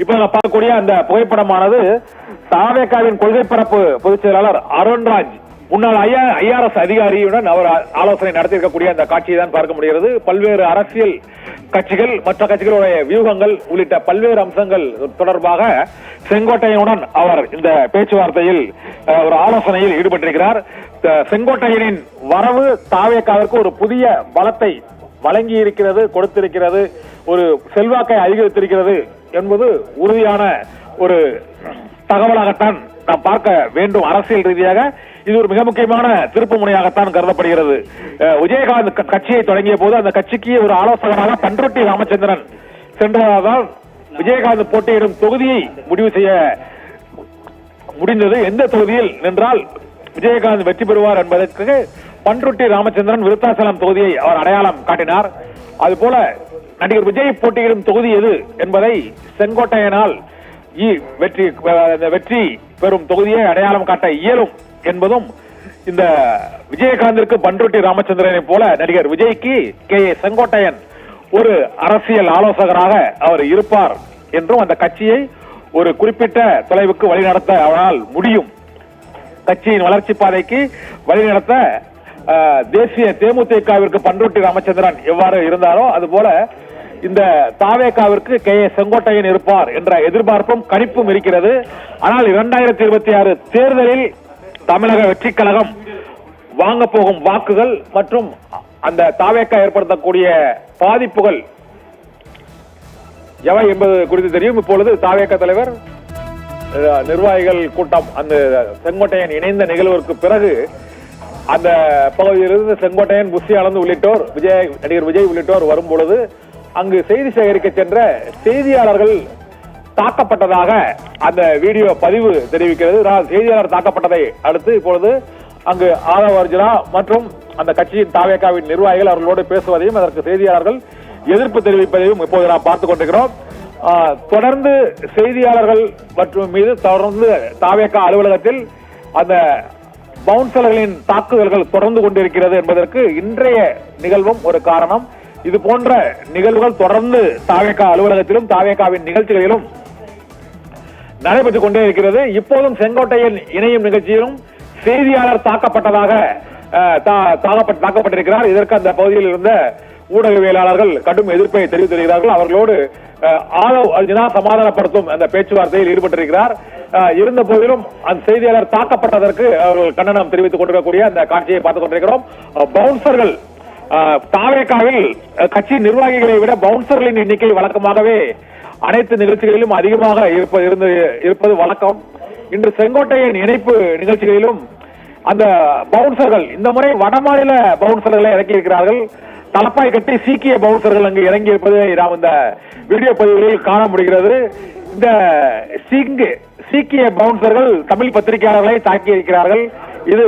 இப்ப பார்க்கக்கூடிய அந்த புகைப்படமானது தாவேகாவின் கொள்கை பரப்பு பொதுச் செயலாளர் அருண்ராஜ் முன்னாள் ஐஆர்எஸ் அதிகாரியுடன் அவர் ஆலோசனை நடத்தியிருக்கக்கூடிய அந்த காட்சியை தான் பார்க்க முடிகிறது. பல்வேறு அரசியல் கட்சிகள், மற்ற கட்சிகளுடைய வியூகங்கள் உள்ளிட்ட பல்வேறு அம்சங்கள் தொடர்பாக செங்கோட்டையனுடன் அவர் இந்த பேச்சுவார்த்தையில் ஒரு ஆலோசனையில் ஈடுபட்டிருக்கிறார். செங்கோட்டையனின் வரவு தாவேகாவிற்கு ஒரு புதிய பலத்தை வழங்கி இருக்கிறது, கொடுத்திருக்கிறது, ஒரு செல்வாக்கை அதிகரித்திருக்கிறது என்பது உறுதியான ஒரு தகவலாகத்தான் நாம் பார்க்க வேண்டும். அரசியல் ரீதியாக இது ஒரு மிக முக்கியமான திருப்பு முனையாகத்தான் கருதப்படுகிறது. விஜயகாந்த் கட்சியை தொடங்கிய போது அந்த கட்சிக்கு ஒரு ஆலோசகராக பண்ருட்டி ராமச்சந்திரன் சென்றதால் விஜயகாந்த் போட்டியிடும் தொகுதியை முடிவு செய்ய முடிந்தது. எந்த தொகுதியில் நின்றால் விஜயகாந்த் வெற்றி பெறுவார் என்பதற்கு பண்ருட்டி ராமச்சந்திரன் விருத்தாசலம் தொகுதியை அவர் அடையாளம் காட்டினார். அதுபோல நடிகர் விஜய் போட்டியிடும் தொகுதி எது என்பதை செங்கோட்டையனால் வெற்றி பெறும் தொகுதியை அடையாளம் காட்ட இயலும் என்பதும் இந்த விஜயகாந்திற்கு பண்ருட்டி ராமச்சந்திரனை போல நடிகர் விஜய்க்கு செங்கோட்டையன் ஒரு அரசியல் ஆலோசகராக அவர் இருப்பார் என்றும் அந்த கட்சியை ஒரு குறிப்பிட்ட தொலைவுக்கு வழிநடத்த அவரால் முடியும். கட்சியின் வளர்ச்சி பாதைக்கு வழிநடத்த தேசிய தேமுதிகவிற்கு பண்ருட்டி ராமச்சந்திரன் எவ்வாறு இருந்தாரோ அதுபோல இந்த தாவேகாவிற்கு செங்கோட்டையன் இருப்பார் என்ற எதிர்பார்ப்பும் கணிப்பும் இருக்கிறது. ஆனால் 2026 தேர்தலில் தமிழக வெற்றி கழகம் வாங்க போகும் வாக்குகள் மற்றும் அந்த தாவேகா ஏற்படுத்தக்கூடிய பாதிப்புகள் எவை என்பது குறித்து தெரியும். இப்பொழுது தாவேகா தலைவர் நிர்வாகிகள் கூட்டம் அந்த செங்கோட்டையன் இணைந்த நிகழ்வுக்கு பிறகு அந்த பகுதியிலிருந்து செங்கோட்டையன், புஷி ஆனந்த் உள்ளிட்டோர், நடிகர் விஜய் உள்ளிட்டோர் வரும் பொழுது அங்கு செய்தி சேகரிக்க சென்ற செய்தியாளர்கள் தாக்கப்பட்டதாக அந்த வீடியோ பதிவு தெரிவிக்கிறது. செய்தியாளர் தாக்கப்பட்டதை அடுத்து இப்பொழுது அங்கு ஆதவ் அர்ஜுனா மற்றும் அந்த கட்சியின் தாவேகாவின் நிர்வாகிகள் அவர்களோடு பேசுவதையும் அதற்கு செய்தியாளர்கள் எதிர்ப்பு தெரிவிப்பதையும் இப்போது நாம் பார்த்துக் கொண்டிருக்கிறோம். தொடர்ந்து செய்தியாளர்கள் மற்றும் மீது தொடர்ந்து தாவேகா அலுவலகத்தில் அந்த பவுன்சர்களின் தாக்குதல்கள் தொடர்ந்து கொண்டிருக்கிறது என்பதற்கு இன்றைய நிகழ்வும் ஒரு காரணம். இது போன்ற நிகழ்வுகள் தொடர்ந்து தாவேகா அலுவலகத்திலும் தாவேகாவின் நிகழ்ச்சிகளிலும் நடைபெற்றுக் கொண்டே இருக்கிறது. இப்போதும் செங்கோட்டையன் இணையும் நிகழ்ச்சியிலும் செய்தியாளர் தாக்கப்பட்டிருக்கிறார். இதற்கு அந்த பகுதியில் இருந்த ஊடகவியலாளர்கள் கடும் எதிர்ப்பை தெரிவித்திருக்கிறார்கள். அவர்களோடு ஆதவ் அர்ஜுனா சமாதானப்படுத்தும் அந்த பேச்சுவார்த்தையில் ஈடுபட்டிருக்கிறார். இருந்த போதிலும் அந்த செய்தியாளர் தாக்கப்பட்டதற்கு அவர்கள் கண்டனம் தெரிவித்துக் கொண்டிருக்கக்கூடிய அந்த காட்சியை பார்த்துக் கொண்டிருக்கிறோம். பவுன்சர்கள் தாவேகாவில் கட்சி நிர்வாகிகளை விட பவுன்சர்களின் எண்ணிக்கை வழக்கமாகவே அனைத்து நிகழ்ச்சிகளிலும் அதிகமாக இருப்பது வழக்கம். இன்று செங்கோட்டையின் இணைப்பு நிகழ்ச்சிகளிலும் அந்த பவுன்சர்கள் இந்த முறை வடமாநில பவுன்சர்களை இறக்கியிருக்கிறார்கள். தலப்பாய் கட்டி சீக்கிய பவுன்சர்கள் அங்கு இறங்கி இருப்பதை நாம் இந்த வீடியோ பதிவுகளில் காண முடிகிறது. இந்த சீக்கிய பவுன்சர்கள் தமிழ் பத்திரிகையாளர்களை தாக்கி இருக்கிறார்கள். இது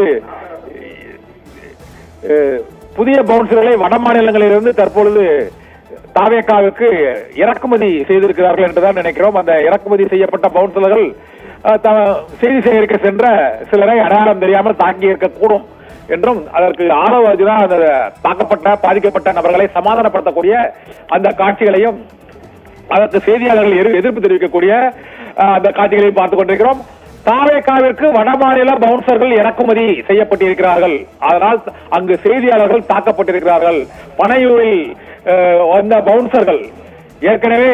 புதிய பவுன்சர்களை வட மாநிலங்களிலிருந்து தற்பொழுது தாவேகாவுக்கு இறக்குமதி செய்திருக்கிறார்கள் என்றுதான் நினைக்கிறோம். அந்த இறக்குமதி செய்யப்பட்ட பவுன்சர்கள் செய்தி சேகரிக்க சென்ற சிலரை அடையாளம் தெரியாமல் தாக்கி இருக்கக்கூடும் என்றும் அதற்கு ஆதவ் அர்ஜுனா அந்த பாதிக்கப்பட்ட நபர்களை சமாதானப்படுத்தக்கூடிய அந்த காட்சிகளையும் அதற்கு செய்தியாளர்கள் எதிர்ப்பு தெரிவிக்கக்கூடிய அந்த காட்சிகளையும் பார்த்துக் கொண்டிருக்கிறோம். தாவேகாவிற்கு வடமாநில பவுன்சர்கள் இறக்குமதி செய்யப்பட்டிருக்கிறார்கள். அதனால் அங்கு செய்தியாளர்கள் தாக்கப்பட்டிருக்கிறார்கள். பனையூரில் வந்த பவுன்சர்கள் ஏற்கனவே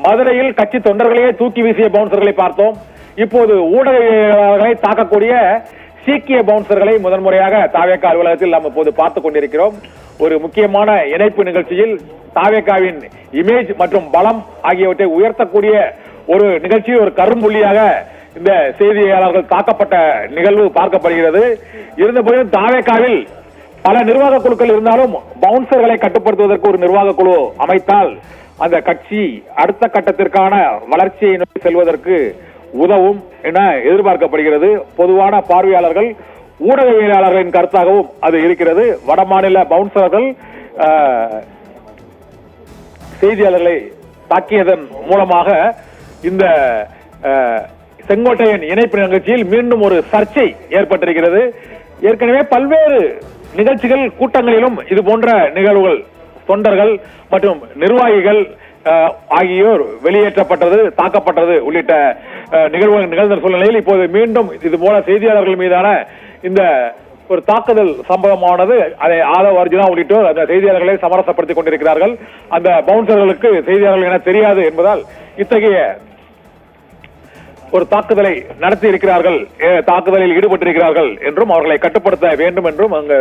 மதுரையில் கட்சி தொண்டர்களையே தூக்கி வீசிய பவுன்சர்களை பார்த்தோம். இப்போது ஊடகங்களை தாக்கக்கூடிய சீக்கிய பவுன்சர்களை முதன்முறையாக தாவேகா அலுவலகத்தில் நாம் இப்போது பார்த்துக் கொண்டிருக்கிறோம். ஒரு முக்கியமான இணைப்பு நிகழ்ச்சியில் தாவேகாவின் இமேஜ் மற்றும் பலம் ஆகியவற்றை உயர்த்தக்கூடிய ஒரு நிகழ்ச்சியில் ஒரு கரும்புள்ளியாக இந்த செய்தியாளர்கள் தாக்கப்பட்ட நிகழ்வு பார்க்கப்படுகிறது. இருந்தபோதும் தாவேகாவில் பல நிர்வாக குழுக்கள் இருந்தாலும் பவுன்சர்களை கட்டுப்படுத்துவதற்கு ஒரு நிர்வாக குழு அமைத்தால் அந்த கட்சி அடுத்த கட்டத்திற்கான வளர்ச்சியை நோக்கி செல்வதற்கு உதவும் என எதிர்பார்க்கப்படுகிறது. பொதுவான பார்வையாளர்கள் ஊடகவியலாளர்களின் கருத்தாகவும் அது இருக்கிறது. வடமாநில பவுன்சர்கள் செய்தியாளர்களை தாக்கியதன் மூலமாக இந்த செங்கோட்டையன் இணைப்பு நிகழ்ச்சியில் மீண்டும் ஒரு சர்ச்சை ஏற்பட்டிருக்கிறது. ஏற்கனவே பல்வேறு நிகழ்ச்சிகள் கூட்டங்களிலும் இது போன்ற நிகழ்வுகள் தொண்டர்கள் மற்றும் நிர்வாகிகள் ஆகியோர் வெளியேற்றப்பட்டது, தாக்கப்பட்டது உள்ளிட்ட நிகழ்வுகள் நிகழ்ந்த சூழ்நிலையில் இப்போது மீண்டும் இது போல செய்தியாளர்கள் மீதான இந்த ஒரு தாக்குதல் சம்பவமானது அதை ஆதவ் அர்ஜுனா உள்ளிட்டோர் அந்த செய்தியாளர்களை சமரசப்படுத்திக் கொண்டிருக்கிறார்கள். அந்த பவுன்சர்களுக்கு செய்தியாளர்கள் என தெரியாது என்பதால் இத்தகைய ஒரு தாக்குதலை நடத்தி இருக்கிறார்கள், தாக்குதலில் ஈடுபட்டிருக்கிறார்கள் என்றும் அவர்களை கட்டுப்படுத்த வேண்டும் என்றும் அங்கு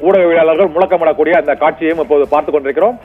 ஊடகவியலாளர்கள் முழக்கமிடக்கூடிய அந்த காட்சியையும் இப்போது பார்த்துக் கொண்டிருக்கிறோம்.